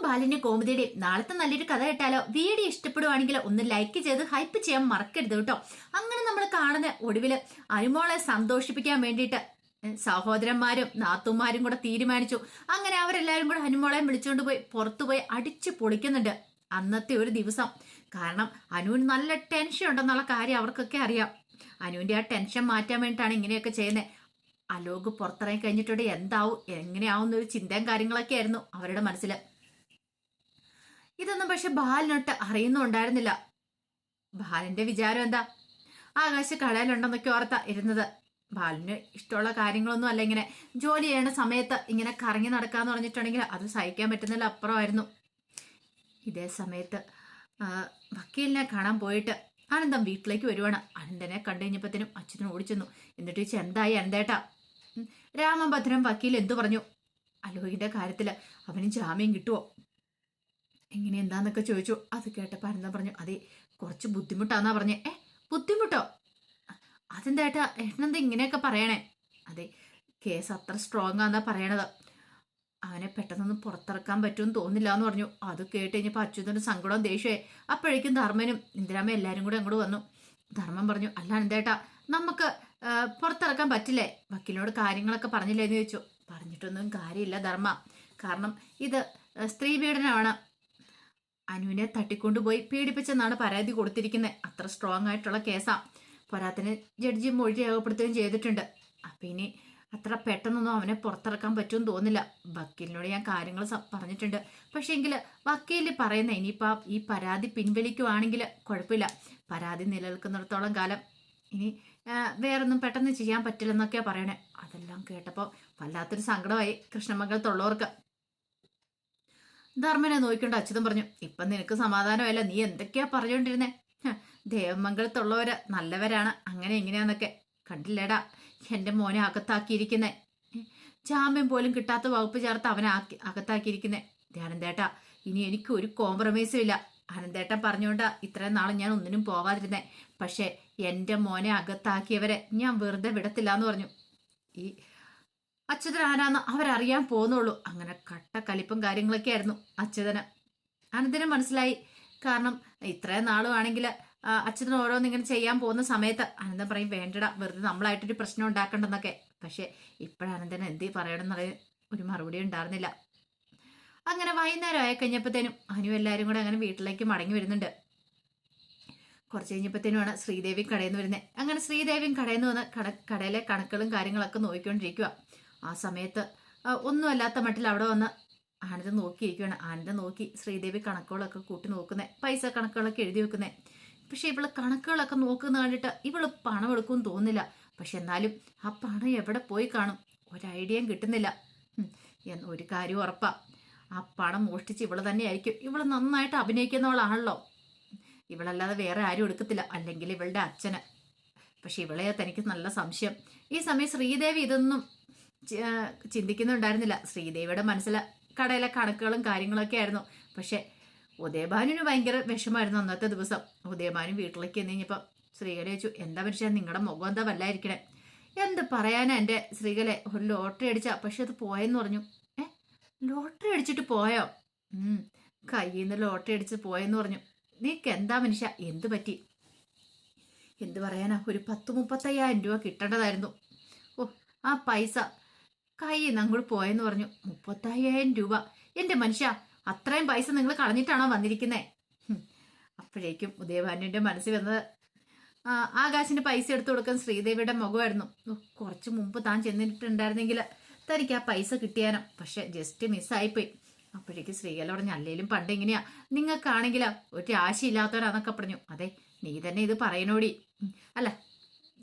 ബാലിന്റെ കോമഡിയുടെയും നാളത്തെ നല്ലൊരു കഥ കേട്ടാലോ? വീഡിയോ ഇഷ്ടപ്പെടുവാണെങ്കിൽ ഒന്ന് ലൈക്ക് ചെയ്ത് ഹൈപ്പ് ചെയ്യാൻ മറക്കരുത് കേട്ടോ. അങ്ങനെ നമ്മൾ കാണുന്ന ഒടുവില് അനുമോളെ സന്തോഷിപ്പിക്കാൻ വേണ്ടിയിട്ട് സഹോദരന്മാരും നാത്തുമാരും കൂടെ തീരുമാനിച്ചു. അങ്ങനെ അവരെല്ലാരും കൂടെ അനുമോളെ വിളിച്ചുകൊണ്ട് പോയി പുറത്തുപോയി അടിച്ചു പൊളിക്കുന്നുണ്ട് അന്നത്തെ ഒരു ദിവസം. കാരണം അനുവിന് നല്ല ടെൻഷൻ ഉണ്ടെന്നുള്ള കാര്യം അവർക്കൊക്കെ അറിയാം. അനുവിന്റെ ആ ടെൻഷൻ മാറ്റാൻ വേണ്ടിയിട്ടാണ് ഇങ്ങനെയൊക്കെ ചെയ്യുന്നത്. അലോക് പുറത്തിറങ്ങി കഴിഞ്ഞിട്ടുണ്ട് എന്താവും എങ്ങനെയാവും എന്നൊരു ചിന്തയും കാര്യങ്ങളൊക്കെ ആയിരുന്നു അവരുടെ മനസ്സിൽ. ഇതൊന്നും പക്ഷെ ബാലിനൊട്ട് അറിയുന്നുണ്ടായിരുന്നില്ല. ബാലിന്റെ വിചാരം എന്താ, ആകാശ് കടയിലുണ്ടെന്നൊക്കെ ഓർത്താ ഇരുന്നത്. ബാലിന് ഇഷ്ടമുള്ള കാര്യങ്ങളൊന്നും അല്ല ഇങ്ങനെ ജോലി ചെയ്യണ സമയത്ത് ഇങ്ങനെ കറങ്ങി നടക്കാന്ന് പറഞ്ഞിട്ടുണ്ടെങ്കിൽ അത് സഹിക്കാൻ പറ്റുന്നില്ല അപ്പുറമായിരുന്നു. ഇതേ സമയത്ത് വക്കീലിനെ കാണാൻ പോയിട്ട് അനന്തം വീട്ടിലേക്ക് വരുവാണ്. അനന്തനെ കണ്ടു കഴിഞ്ഞപ്പോഴത്തേനും അച്ഛനും ഓടിച്ചെന്നു. എന്നിട്ട് ചോദിച്ചു, എന്തായി അനന്തേട്ടാ? രാമഭദ്രൻ വക്കീൽ എന്തു പറഞ്ഞു? അലോകിന്റെ കാര്യത്തില് അവന് ജാമ്യം കിട്ടുവോ, എങ്ങനെ എന്താന്നൊക്കെ ചോദിച്ചു. അത് കേട്ടപ്പോ അനന്തം പറഞ്ഞു, അതെ കുറച്ച് ബുദ്ധിമുട്ടാന്നാ പറഞ്ഞേ. ബുദ്ധിമുട്ടോ? അതെന്താ ഏട്ടനെന്താ ഇങ്ങനെയൊക്കെ പറയണേ? അതെ കേസ് അത്ര സ്ട്രോങ് ആന്നാ പറയണത്. അവനെ പെട്ടെന്നൊന്നും പുറത്തിറക്കാൻ പറ്റുമെന്ന് തോന്നില്ല എന്ന് പറഞ്ഞു. അത് കേട്ട് കഴിഞ്ഞപ്പോൾ അച്യുതന്റെ സങ്കടവും ദേഷ്യമായി. അപ്പോഴേക്കും ധർമ്മനും ഇന്ദിരാമ്മ എല്ലാരും കൂടെ അങ്ങോട്ട് വന്നു. ധർമ്മം പറഞ്ഞു, അല്ല എന്തേട്ടാ നമുക്ക് പുറത്തിറക്കാൻ പറ്റില്ലേ? വക്കീലിനോട് കാര്യങ്ങളൊക്കെ പറഞ്ഞില്ലേ എന്ന് ചോദിച്ചു. പറഞ്ഞിട്ടൊന്നും കാര്യമില്ല ധർമ്മ, കാരണം ഇത് സ്ത്രീ പീഡനമാണ്. അനുവിനെ തട്ടിക്കൊണ്ടുപോയി പീഡിപ്പിച്ചെന്നാണ് പരാതി കൊടുത്തിരിക്കുന്നത്. അത്ര സ്ട്രോങ് ആയിട്ടുള്ള കേസാ. പോരാത്തിന് ജഡ്ജി മൊഴി രേഖപ്പെടുത്തുകയും ചെയ്തിട്ടുണ്ട്. അപ്പൊ ഇനി അത്ര പെട്ടെന്നൊന്നും അവനെ പുറത്തിറക്കാൻ പറ്റുമെന്ന് തോന്നില്ല. വക്കീലിനോട് ഞാൻ കാര്യങ്ങൾ പറഞ്ഞിട്ടുണ്ട്. പക്ഷെ എങ്കില് വക്കീല് പറയുന്ന ഇനിയിപ്പോ ഈ പരാതി പിൻവലിക്കുവാണെങ്കിൽ കുഴപ്പമില്ല. പരാതി നിലനിൽക്കുന്നിടത്തോളം കാലം ഇനി വേറൊന്നും പെട്ടെന്ന് ചെയ്യാൻ പറ്റില്ലെന്നൊക്കെയാ പറയണേ. അതെല്ലാം കേട്ടപ്പോ വല്ലാത്തൊരു സങ്കടമായി കൃഷ്ണമംഗലത്തുള്ളവർക്ക്. ധർമ്മനെ നോക്കിക്കൊണ്ട് അച്യുതൻ പറഞ്ഞു, ഇപ്പൊ നിനക്ക് സമാധാനമല്ല, നീ എന്തൊക്കെയാ പറഞ്ഞോണ്ടിരുന്നേ? ദേവമംഗലത്തുള്ളവര് നല്ലവരാണ്, അങ്ങനെ എങ്ങനെയാന്നൊക്കെ കണ്ടില്ലേടാ എന്റെ മോനെ അകത്താക്കിയിരിക്കുന്നേ. ജാമ്യം പോലും കിട്ടാത്ത വകുപ്പ് ചേർത്ത് അവനെ അകത്താക്കിയിരിക്കുന്നേ. അനന്തേട്ടാ ഇനി എനിക്ക് ഒരു കോംപ്രമൈസും ഇല്ല. അനന്തേട്ടൻ പറഞ്ഞുകൊണ്ടാ ഇത്രയും നാളെ ഞാൻ ഒന്നിനും പോവാതിരുന്നേ. പക്ഷെ എന്റെ മോനെ അകത്താക്കിയവരെ ഞാൻ വെറുതെ വിടത്തില്ല എന്ന് പറഞ്ഞു. ഈ അച്യുതൻ ആരാന്ന് അവരറിയാൻ പോന്നുള്ളൂ. അങ്ങനെ കട്ട കലിപ്പും കാര്യങ്ങളൊക്കെ ആയിരുന്നു അച്യുതന്. അനന്തനും മനസ്സിലായി. കാരണം ഇത്രയും നാളുവാണെങ്കിൽ അച്യുതൻ ഓരോന്നിങ്ങനെ ചെയ്യാൻ പോകുന്ന സമയത്ത് അനന്തൻ പറയും, വേണ്ടടാ വെറുതെ നമ്മളായിട്ടൊരു പ്രശ്നം ഉണ്ടാക്കണ്ടെന്നൊക്കെ. പക്ഷെ ഇപ്പോഴനന്തൻ എന്തീ പറയണമെന്നുള്ള ഒരു മറുപടി ഉണ്ടായിരുന്നില്ല. അങ്ങനെ വൈകുന്നേരം ആയി കഴിഞ്ഞപ്പോഴത്തേനും അനു എല്ലാവരും കൂടെ അങ്ങനെ വീട്ടിലേക്ക് മടങ്ങി വരുന്നുണ്ട്. കുറച്ച് കഴിഞ്ഞപ്പോഴത്തേനുമാണ് ശ്രീദേവി കടയിൽ നിന്ന് വരുന്നത്. അങ്ങനെ ശ്രീദേവിയും കടയിൽ നിന്ന് വന്ന് കടയിലെ കണക്കുകളും കാര്യങ്ങളൊക്കെ നോക്കിക്കൊണ്ടിരിക്കുക. ആ സമയത്ത് ഒന്നും അല്ലാത്ത മട്ടിൽ അവിടെ വന്ന് ആനന്ദം നോക്കിയിരിക്കുകയാണ്. ആനന്ദം നോക്കി ശ്രീദേവി കണക്കുകളൊക്കെ കൂട്ടി നോക്കുന്നേ, പൈസ കണക്കുകളൊക്കെ എഴുതി വെക്കുന്നേ. പക്ഷെ ഇവള് കണക്കുകളൊക്കെ നോക്കുന്ന കണ്ടിട്ട് ഇവള് പണം എടുക്കുമെന്ന് തോന്നുന്നില്ല. പക്ഷെ എന്നാലും ആ പണം എവിടെ പോയി കാണും, ഒരു ഐഡിയയും കിട്ടുന്നില്ല. ഒരു കാര്യം ഉറപ്പാ, ആ പണം മോഷ്ടിച്ച് ഇവള് തന്നെയായിരിക്കും. ഇവള് നന്നായിട്ട് അഭിനയിക്കുന്നവളാണല്ലോ. ഇവളല്ലാതെ വേറെ ആരും എടുക്കത്തില്ല, അല്ലെങ്കിൽ ഇവളുടെ അച്ഛന്. പക്ഷെ ഇവളെ തനിക്ക് നല്ല സംശയം. ഈ സമയം ശ്രീദേവി ഇതൊന്നും ചിന്തിക്കുന്നുണ്ടായിരുന്നില്ല. ശ്രീദേവിയുടെ മനസ്സിൽ കടയിലെ കണക്കുകളും കാര്യങ്ങളൊക്കെ ആയിരുന്നു. പക്ഷെ ഉദയഭാനുവിന് ഭയങ്കര വിഷമായിരുന്നു അന്നത്തെ ദിവസം. ഉദയഭാനു വീട്ടിലേക്ക് എന്ന് കഴിഞ്ഞപ്പോൾ ശ്രീകല ചോദിച്ചു, എന്താ മനുഷ്യ നിങ്ങളുടെ മുഖം എന്താ വല്ലായിരിക്കണേ? എന്ത് പറയാനാ എൻ്റെ ശ്രീകലെ, ഒരു ലോട്ടറി അടിച്ചാ, പക്ഷെ അത് പോയെന്ന് പറഞ്ഞു. ലോട്ടറി അടിച്ചിട്ട് പോയോ? കയ്യിൽ നിന്ന് ലോട്ടറി അടിച്ച് പോയെന്ന് പറഞ്ഞു. നീക്ക് എന്താ മനുഷ്യ, എന്ത് പറ്റി? എന്ത് പറയാനാ, ഒരു 30-35,000 രൂപ കിട്ടേണ്ടതായിരുന്നു. ആ പൈസ കയ്യിൽ നിന്ന് അങ്ങോട്ട് പോയെന്ന് പറഞ്ഞു. 35,000 രൂപ? എൻ്റെ മനുഷ്യ, അത്രയും പൈസ നിങ്ങൾ കളഞ്ഞിട്ടാണോ വന്നിരിക്കുന്നേ? അപ്പോഴേക്കും ഉദയഭാനുവിന്റെ മനസ്സിൽ വന്നത് ആകാശിന് പൈസ എടുത്തു കൊടുക്കാൻ ശ്രീദേവിയുടെ മുഖമായിരുന്നു. കുറച്ച് മുമ്പ് താൻ ചെന്നിട്ടുണ്ടായിരുന്നെങ്കിൽ തനിക്ക് ആ പൈസ കിട്ടിയാനോ. പക്ഷെ ജസ്റ്റ് മിസ്സായിപ്പോയി. അപ്പോഴേക്കും ശ്രീകല പറഞ്ഞു, അല്ലേലും പണ്ട് എങ്ങനെയാ, നിങ്ങൾക്കാണെങ്കിലോ ഒരു ആശയില്ലാത്തവരാന്നൊക്കെ പറഞ്ഞു. അതെ നീ തന്നെ ഇത് പറയണോടി. അല്ല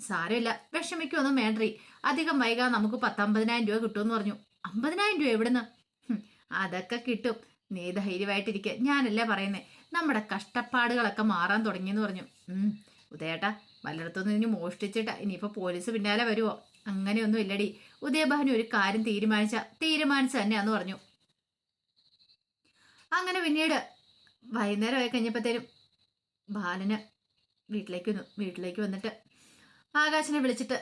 സാരമില്ല, വിഷമിക്കൊന്നും വേണ്ടീ, അധികം വൈകാതെ നമുക്ക് 10-50,000 രൂപ കിട്ടുമെന്ന് പറഞ്ഞു. 50,000 രൂപ എവിടുന്ന്? അതൊക്കെ കിട്ടും, നീ ധൈര്യമായിട്ടിരിക്കുക. ഞാനല്ലേ പറയുന്നേ, നമ്മുടെ കഷ്ടപ്പാടുകളൊക്കെ മാറാൻ തുടങ്ങിയെന്ന് പറഞ്ഞു. ഉദയേട്ടാ വല്ലയിടത്തൊന്നും ഇനി മോഷ്ടിച്ചിട്ടാ ഇനിയിപ്പോ പോലീസ് പിന്നാലെ വരുവോ? അങ്ങനെയൊന്നും ഇല്ലടി. ഉദയഭാനു ഒരു കാര്യം തീരുമാനിച്ച തന്നെയാന്ന് പറഞ്ഞു. അങ്ങനെ പിന്നീട് വൈകുന്നേരം ആയി കഴിഞ്ഞപ്പോഴത്തേനും ബാലന് വീട്ടിലേക്ക് വന്നിട്ട് ആകാശിനെ വിളിച്ചിട്ട്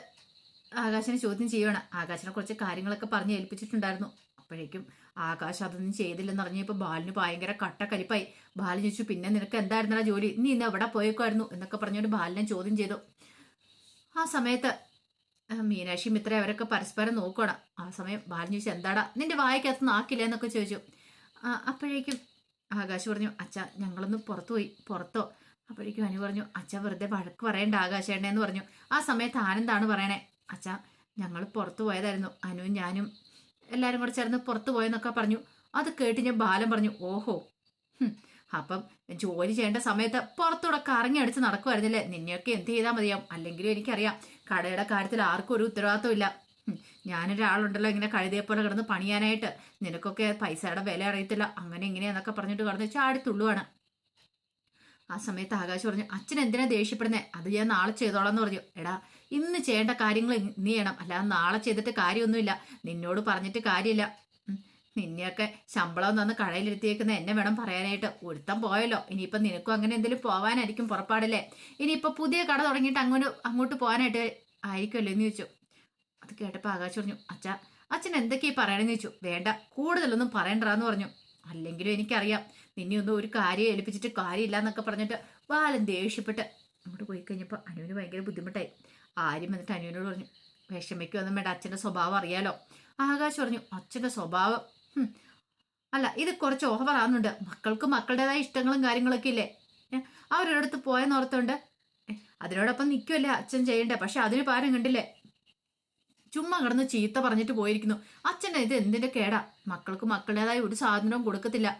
ആകാശിനെ ചോദ്യം ചെയ്യുവാണ്. ആകാശിനെ കുറച്ച് കാര്യങ്ങളൊക്കെ പറഞ്ഞ് ഏൽപ്പിച്ചിട്ടുണ്ടായിരുന്നു. അപ്പോഴേക്കും ആകാശ് അതൊന്നും ചെയ്തില്ലെന്ന് അറിഞ്ഞപ്പോൾ ബാലിന് ഭയങ്കര കട്ടക്കലിപ്പായി. ബാലൻ ചോദിച്ചു, പിന്നെ നിനക്ക് എന്തായിരുന്നടാ ജോലി, നീ ഇന്ന് എവിടെ പോയേക്കുമായിരുന്നു എന്നൊക്കെ പറഞ്ഞുകൊണ്ട് ബാലിനെ ചോദ്യം ചെയ്തു. ആ സമയത്ത് മീനാക്ഷി മിത്ര അവരൊക്കെ പരസ്പരം നോക്കണം. ആ സമയം ബാലൻ ചോദിച്ചു, എന്താടാ നിന്റെ വായിക്കകത്ത് നാക്കില്ല എന്നൊക്കെ ചോദിച്ചു. അപ്പോഴേക്കും ആകാശ് പറഞ്ഞു, അച്ഛ ഞങ്ങളൊന്ന് പുറത്തോ. അപ്പോഴേക്കും അനു പറഞ്ഞു, അച്ഛ വെറുതെ വഴക്ക് പറയണ്ട ആകാശേണ്ടെന്ന് പറഞ്ഞു. ആ സമയത്ത് ആനന്ദാണ് പറയണേ, അച്ഛ ഞങ്ങൾ പുറത്തു പോയതായിരുന്നു, അനുവും ഞാനും എല്ലാവരും കൂടെ ചേർന്ന് പുറത്തു പോയെന്നൊക്കെ പറഞ്ഞു. അത് കേട്ട് ഞാൻ ബാലൻ പറഞ്ഞു, ഓഹോ അപ്പം ജോലി ചെയ്യേണ്ട സമയത്ത് പുറത്തൂടെ കറങ്ങി അടിച്ച് നടക്കുമായിരുന്നില്ലേ, നിന്നെയൊക്കെ എന്ത് ചെയ്താൽ മതിയാവും. അല്ലെങ്കിലും എനിക്കറിയാം കടയുടെ കാര്യത്തിൽ ആർക്കും ഒരു ഉത്തരവാദിത്വം ഇല്ല. ഞാനൊരാളുണ്ടല്ലോ ഇങ്ങനെ കഴുതിയെ പോലെ കിടന്ന് പണിയാനായിട്ട്, നിനക്കൊക്കെ പൈസയുടെ വില അറിയത്തില്ല, അങ്ങനെ ഇങ്ങനെയെന്നൊക്കെ പറഞ്ഞിട്ട് കിടന്ന് ചാടിത്തുള്ളുവാണ്. ആ സമയത്ത് ആകാശ് പറഞ്ഞു, അച്ഛൻ എന്തിനാ ദേഷ്യപ്പെടുന്നേ, അത് ഞാൻ നാളെ ചെയ്തോളാം എന്ന് പറഞ്ഞു. എടാ ഇന്ന് ചെയ്യേണ്ട കാര്യങ്ങൾ ഇന്ന് ചെയ്യണം, അല്ലാതെ നാളെ ചെയ്തിട്ട് കാര്യമൊന്നുമില്ല. നിന്നോട് പറഞ്ഞിട്ട് കാര്യമില്ല. നിന്നെയൊക്കെ ശമ്പളം തന്ന് കടയിലിരുത്തിയേക്കുന്ന എന്നെ വേണം പറയാനായിട്ട്. ഒരുത്തം പോയല്ലോ, ഇനിയിപ്പം നിനക്കും അങ്ങനെ എന്തെങ്കിലും പോവാനായിരിക്കും പുറപ്പാടല്ലേ. ഇനിയിപ്പോൾ പുതിയ കട തുടങ്ങിയിട്ട് അങ്ങോട്ട് പോകാനായിട്ട് ആയിരിക്കുമല്ലോ എന്ന് ചോദിച്ചു. അത് കേട്ടപ്പോൾ ആകാശ് പറഞ്ഞു, അച്ഛൻ എന്തൊക്കെയാ പറയണമെന്ന് ചോദിച്ചു. വേണ്ട കൂടുതലൊന്നും പറയണ്ടെന്ന് പറഞ്ഞു. അല്ലെങ്കിലും എനിക്കറിയാം നിന്നെ ഒന്നും ഒരു കാര്യം ഏൽപ്പിച്ചിട്ട് കാര്യമില്ല എന്നൊക്കെ പറഞ്ഞിട്ട് ബാലൻ ദേഷ്യപ്പെട്ട് അങ്ങോട്ട് പോയി കഴിഞ്ഞപ്പോൾ അനുവിന് ഭയങ്കര ബുദ്ധിമുട്ടായി. ആര്യം വന്നിട്ട് അനുവിനോട് പറഞ്ഞു, വിഷമിക്കൊന്നും വേണ്ട, അച്ഛൻ്റെ സ്വഭാവം അറിയാലോ. ആകാശ് പറഞ്ഞു, അച്ഛൻ്റെ സ്വഭാവം അല്ല ഇത് കുറച്ച് ഓവറാകുന്നുണ്ട്. മക്കൾക്ക് മക്കളുടേതായ ഇഷ്ടങ്ങളും കാര്യങ്ങളൊക്കെ ഇല്ലേ, അവരടുത്ത് പോയെന്നോർത്തുണ്ട് അതിനോടൊപ്പം നിൽക്കുമല്ലേ അച്ഛൻ ചെയ്യണ്ടേ. പക്ഷെ അതിന് പാരം കണ്ടില്ലേ, ചുമ്മാ കിടന്ന് ചീത്ത പറഞ്ഞിട്ട് പോയിരിക്കുന്നു. അച്ഛൻ്റെ ഇത് എന്തിന്റെ കേടാ, മക്കൾക്ക് മക്കളുടേതായ ഒരു സാധനവും കൊടുക്കത്തില്ല,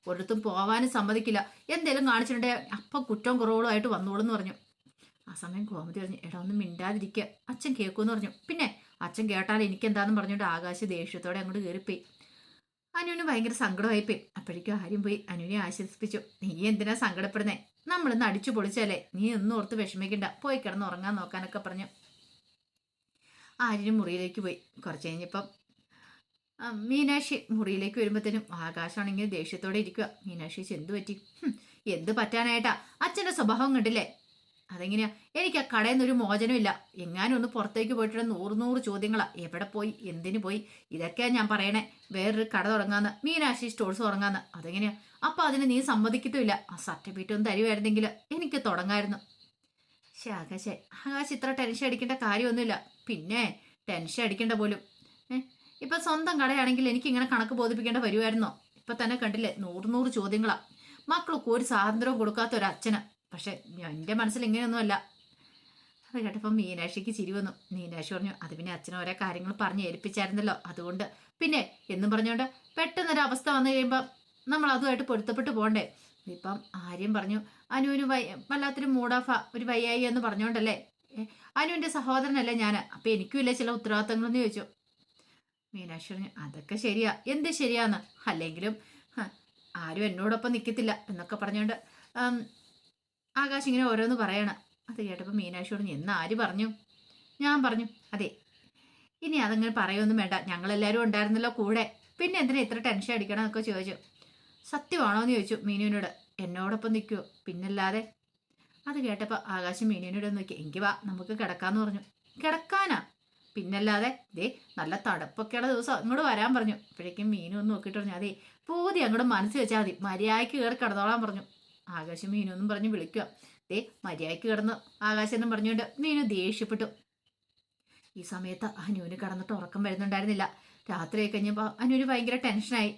ഒരിടത്തും പോവാനും സമ്മതിക്കില്ല, എന്തേലും കാണിച്ചിട്ടുണ്ടെങ്കിൽ അപ്പം കുറ്റവും കുറവുകളുമായിട്ട് വന്നോളൂന്ന് പറഞ്ഞു. ആ സമയം ഗോമതി പറഞ്ഞു, എടാ ഒന്നും മിണ്ടാതിരിക്കുക, അച്ഛൻ കേൾക്കുമെന്ന് പറഞ്ഞു. പിന്നെ അച്ഛൻ കേട്ടാൽ എനിക്കെന്താന്ന് പറഞ്ഞുകൊണ്ട് ആകാശ് ദേഷ്യത്തോടെ അങ്ങോട്ട് കയറിപ്പോയി. അനുവിന് ഭയങ്കര സങ്കടമായിപ്പോയി. അപ്പോഴേക്കും ആര്യം പോയി അനുവിനെ ആശ്വസിപ്പിച്ചു, നീ എന്തിനാ സങ്കടപ്പെടുന്നേ, നമ്മളിന്ന് അടിച്ചു പൊളിച്ചല്ലേ, നീ ഒന്നും ഓർത്ത് വിഷമിക്കണ്ട, പോയി കിടന്ന് ഉറങ്ങാൻ നോക്കാനൊക്കെ പറഞ്ഞു. ആര്യനും മുറിയിലേക്ക് പോയി. കുറച്ച് കഴിഞ്ഞപ്പം മീനാക്ഷി മുറിയിലേക്ക് വരുമ്പോഴത്തേനും ആകാശാണെങ്കിൽ ദേഷ്യത്തോടെ ഇരിക്കുക. മീനാക്ഷി എന്തു പറ്റി, എന്ത് പറ്റാനായിട്ടാ, അച്ഛൻ്റെ സ്വഭാവം കണ്ടില്ലേ, അതെങ്ങനെയാ, എനിക്ക് ആ കടയിൽ നിന്നൊരു മോചനമില്ല. എങ്ങാനും ഒന്ന് പുറത്തേക്ക് പോയിട്ട് 100 ചോദ്യങ്ങളാ, എവിടെ പോയി, എന്തിനു പോയി, ഇതൊക്കെയാ ഞാൻ പറയണേ. വേറൊരു കട തുടങ്ങാന്ന്, മീനാക്ഷി സ്റ്റോഴ്സ് തുടങ്ങാന്ന്, അതെങ്ങനെയാ, അപ്പൊ അതിന് നീ സമ്മതിക്കത്തുമില്ല. ആ സർട്ടിഫിക്കറ്റ് ഒന്ന് തരുമായിരുന്നെങ്കിൽ എനിക്ക് തുടങ്ങായിരുന്നു. പക്ഷെ ആകാശ് ഇത്ര ടെൻഷൻ അടിക്കേണ്ട കാര്യമൊന്നുമില്ല. പിന്നെ ടെൻഷൻ അടിക്കേണ്ട പോലും ഇപ്പൊ സ്വന്തം കടയാണെങ്കിൽ എനിക്ക് ഇങ്ങനെ കണക്ക് ബോധിപ്പിക്കേണ്ട വരുമായിരുന്നോ. ഇപ്പൊ തന്നെ കണ്ടില്ലേ 100 ചോദ്യങ്ങളാ, മക്കൾക്ക് ഒരു സ്വാതന്ത്ര്യവും കൊടുക്കാത്ത ഒരു അച്ഛന്. പക്ഷെ എൻ്റെ മനസ്സിൽ ഇങ്ങനെയൊന്നുമല്ല. അത് കേട്ടപ്പോൾ മീനാക്ഷിക്ക് ചിരി വന്നു. മീനാക്ഷി പറഞ്ഞു, അത് പിന്നെ അച്ഛനെ ഓരോ കാര്യങ്ങൾ പറഞ്ഞ് ഏൽപ്പിച്ചായിരുന്നല്ലോ, അതുകൊണ്ട്. പിന്നെ എന്നും പറഞ്ഞുകൊണ്ട് പെട്ടെന്നൊരു അവസ്ഥ വന്നു കഴിയുമ്പോൾ നമ്മൾ അതുമായിട്ട് പൊരുത്തപ്പെട്ട് പോകണ്ടേ. ഇപ്പം ആര്യം പറഞ്ഞു, അനുവിന് വല്ലാത്തൊരു മൂഡ് ഓഫ് ഒരു വയ്യായി എന്ന് പറഞ്ഞോണ്ടല്ലേ, അനുവിൻ്റെ സഹോദരനല്ലേ ഞാൻ, അപ്പം എനിക്കും ഇല്ലേ ചില ഉത്തരവാദിത്തങ്ങളെന്ന് ചോദിച്ചു. മീനാക്ഷി പറഞ്ഞു, അതൊക്കെ ശരിയാ, എന്ത് ശരിയാന്ന്, അല്ലെങ്കിലും ആരും എന്നോടൊപ്പം നിൽക്കത്തില്ല എന്നൊക്കെ പറഞ്ഞുകൊണ്ട് ആകാശ് ഇങ്ങനെ ഓരോന്ന് പറയണം. അത് കേട്ടപ്പോൾ മീനാക്ഷി പറഞ്ഞു, എന്ന് ആര് പറഞ്ഞു, ഞാൻ പറഞ്ഞു. അതെ ഇനി അതങ്ങനെ പറയൊന്നും വേണ്ട, ഞങ്ങളെല്ലാവരും ഉണ്ടായിരുന്നല്ലോ കൂടെ, പിന്നെ എന്തിനാ ഇത്ര ടെൻഷൻ അടിക്കണം എന്നൊക്കെ ചോദിച്ചു. സത്യമാണോ എന്ന് ചോദിച്ചു മീനുവിനോട്. എന്നോടൊപ്പം നിൽക്കുമോ, പിന്നല്ലാതെ. അത് കേട്ടപ്പോൾ ആകാശം മീനുവിനോട് നോക്കി, എങ്കിൽ വാ നമുക്ക് കിടക്കാന്ന് പറഞ്ഞു. കിടക്കാനാ, പിന്നല്ലാതെ, ദേ നല്ല തണുപ്പൊക്കെയുള്ള ദിവസം അങ്ങോട്ട് വരാൻ പറഞ്ഞു. അപ്പോഴേക്കും മീനു ഒന്ന് നോക്കിയിട്ട് പറഞ്ഞു, അതെ പൂതി അങ്ങോട്ട് മനസ്സിൽ വെച്ചാൽ മതി, മര്യാദയ്ക്ക് കയറി കിടന്നോളാൻ പറഞ്ഞു. ആകാശം മീനു എന്നും പറഞ്ഞ് വിളിക്കുക. ദേ മര്യാദയ്ക്ക് കിടന്നു ആകാശം എന്നും പറഞ്ഞുകൊണ്ട് മീനു ദേഷ്യപ്പെട്ടു. ഈ സമയത്ത് അനുവിന് കിടന്നിട്ട് ഉറക്കം വരുന്നുണ്ടായിരുന്നില്ല. രാത്രി കഴിഞ്ഞപ്പോൾ അനുവിന് ഭയങ്കര ടെൻഷനായി.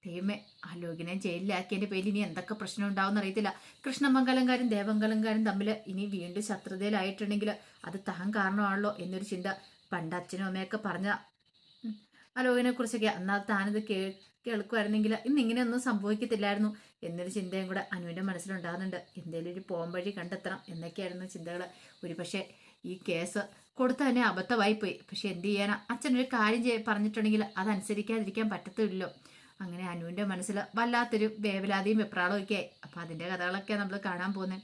ദൈവമേ, ആലോകിനെ ജയിലിലാക്കിയതിൻ്റെ പേരിൽ ഇനി എന്തൊക്കെ പ്രശ്നം ഉണ്ടാവുമെന്ന് അറിയത്തില്ല. കൃഷ്ണമംഗലംകാരും ദേവമംഗലംകാരും തമ്മിൽ ഇനി വീണ്ടും ശത്രുതയിലായിട്ടുണ്ടെങ്കിൽ അത് താൻ കാരണമാണല്ലോ എന്നൊരു ചിന്ത പണ്ട് അച്ഛനും അമ്മയൊക്കെ പറഞ്ഞ ആലോകിനെ കുറിച്ചൊക്കെ. എന്നാൽ താനിത് കേൾക്കുമായിരുന്നെങ്കിൽ ഇന്ന് ഇങ്ങനെയൊന്നും സംഭവിക്കത്തില്ലായിരുന്നു എന്നൊരു ചിന്തയും കൂടെ അനുവിൻ്റെ മനസ്സിലുണ്ടാകുന്നുണ്ട്. എന്തെങ്കിലും ഒരു പോംവഴി കണ്ടെത്തണം എന്നൊക്കെയായിരുന്നു ചിന്തകൾ. ഒരു പക്ഷേ ഈ കേസ് കൊടുത്ത തന്നെ അബദ്ധമായിപ്പോയി. പക്ഷെ എന്ത് ചെയ്യാനാ, അച്ഛനൊരു കാര്യം പറഞ്ഞിട്ടുണ്ടെങ്കിൽ അതനുസരിക്കാതിരിക്കാൻ പറ്റത്തില്ലല്ലോ. അങ്ങനെ അനുവിൻ്റെ മനസ്സിൽ വല്ലാത്തൊരു വേവലാതിയും വെപ്രാളവും ഒക്കെ ആയി. അപ്പം അതിൻ്റെ കഥകളൊക്കെ നമ്മൾ കാണാൻ പോകുന്നത്.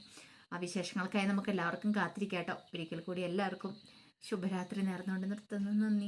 ആ വിശേഷങ്ങൾക്കായി നമുക്ക് എല്ലാവർക്കും കാത്തിരിക്കാം കേട്ടോ. ഒരിക്കൽ കൂടി എല്ലാവർക്കും ശുഭരാത്രി നേർന്നുകൊണ്ട് നിർത്തുന്നു. നന്ദി.